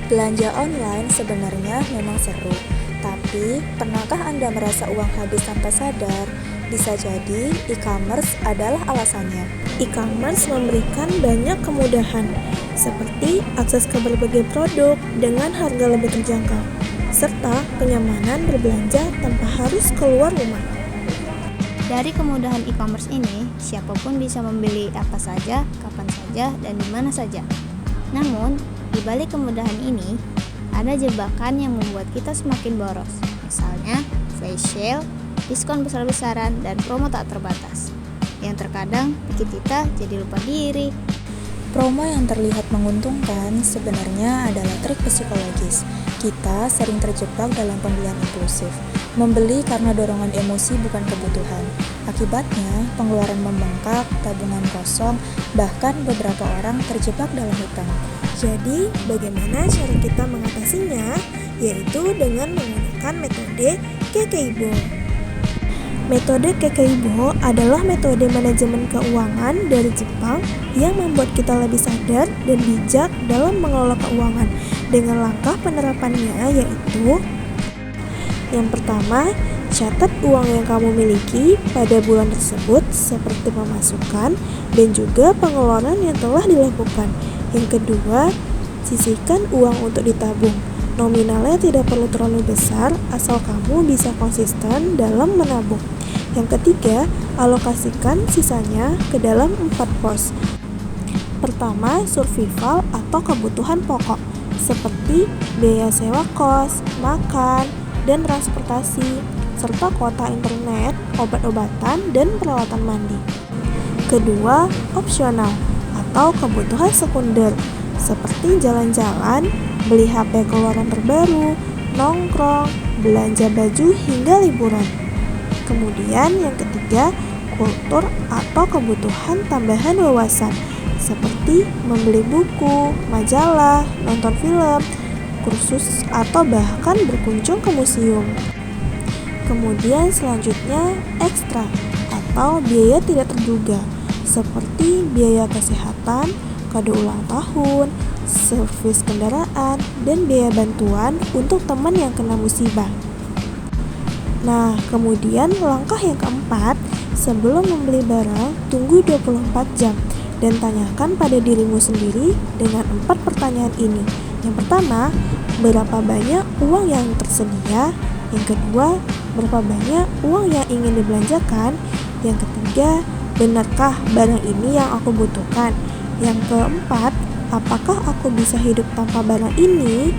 Belanja online sebenarnya memang seru, tapi pernahkah Anda merasa uang habis tanpa sadar? Bisa jadi e-commerce adalah alasannya. E-commerce memberikan banyak kemudahan, seperti akses ke berbagai produk dengan harga lebih terjangkau, serta kenyamanan berbelanja tanpa harus keluar rumah. Dari kemudahan e-commerce ini, siapapun bisa membeli apa saja, kapan saja, dan di mana saja. Namun, di balik kemudahan ini, ada jebakan yang membuat kita semakin boros. Misalnya, flash sale, diskon besar-besaran, dan promo tak terbatas. Yang terkadang bikin kita jadi lupa diri. Promo yang terlihat menguntungkan sebenarnya adalah trik psikologis. Kita sering terjebak dalam pembelian impulsif, membeli karena dorongan emosi bukan kebutuhan. Akibatnya, pengeluaran membengkak, tabungan kosong, bahkan beberapa orang terjebak dalam hutang. Jadi, bagaimana cara kita mengatasinya? Yaitu dengan menggunakan metode Kekeibo. Metode Kekeibo adalah metode manajemen keuangan dari Jepang yang membuat kita lebih sadar dan bijak dalam mengelola keuangan. Dengan langkah penerapannya yaitu: yang pertama, catat uang yang kamu miliki pada bulan tersebut seperti pemasukan dan juga pengeluaran yang telah dilakukan. Yang kedua, sisihkan uang untuk ditabung. Nominalnya tidak perlu terlalu besar asal kamu bisa konsisten dalam menabung. Yang ketiga, alokasikan sisanya ke dalam 4 pos. Pertama, survival atau kebutuhan pokok seperti biaya sewa kos, makan, dan transportasi, serta kuota internet, obat-obatan, dan peralatan mandi. Kedua, opsional atau kebutuhan sekunder seperti jalan-jalan, beli HP keluaran terbaru, nongkrong, belanja baju, hingga liburan. Kemudian yang ketiga, kultur atau kebutuhan tambahan wawasan seperti membeli buku, majalah, nonton film, kursus, atau bahkan berkunjung ke museum. Kemudian selanjutnya ekstra atau biaya tidak terduga seperti biaya kesehatan, kado ulang tahun, servis kendaraan, dan biaya bantuan untuk teman yang kena musibah. Nah, kemudian langkah yang keempat, sebelum membeli barang, tunggu 24 jam dan tanyakan pada dirimu sendiri dengan 4 pertanyaan ini. Yang pertama, berapa banyak uang yang tersedia? Yang kedua, berapa banyak uang yang ingin dibelanjakan? Yang ketiga, benarkah barang ini yang aku butuhkan? Yang keempat, apakah aku bisa hidup tanpa barang ini?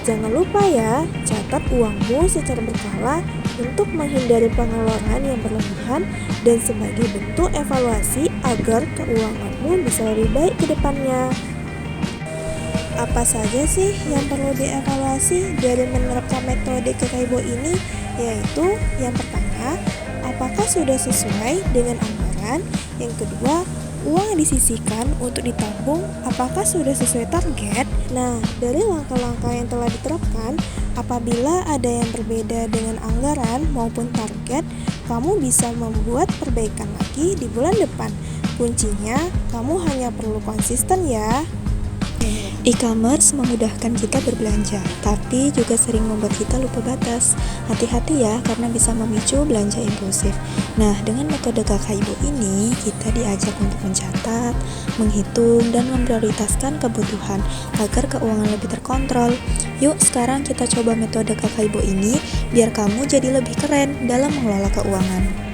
Jangan lupa ya, catat uangmu secara berkala untuk menghindari pengeluaran yang berlebihan dan sebagai bentuk evaluasi agar keuanganmu bisa lebih baik ke depannya. Apa saja sih yang perlu dievaluasi dari menerapkan metode Kekeibo ini? Yaitu yang pertama, apakah sudah sesuai dengan anggaran? Yang kedua, uang yang disisihkan untuk ditabung apakah sudah sesuai target? Nah, dari langkah-langkah yang telah diterapkan, apabila ada yang berbeda dengan anggaran maupun target, kamu bisa membuat perbaikan lagi di bulan depan. Kuncinya, kamu hanya perlu konsisten ya. E-commerce memudahkan kita berbelanja, tapi juga sering membuat kita lupa batas. Hati-hati ya, karena bisa memicu belanja impulsif. Nah, dengan metode Kekeibo ini, kita diajak untuk mencatat, menghitung, dan memprioritaskan kebutuhan agar keuangan lebih terkontrol. Yuk, sekarang kita coba metode Kekeibo ini, biar kamu jadi lebih keren dalam mengelola keuangan.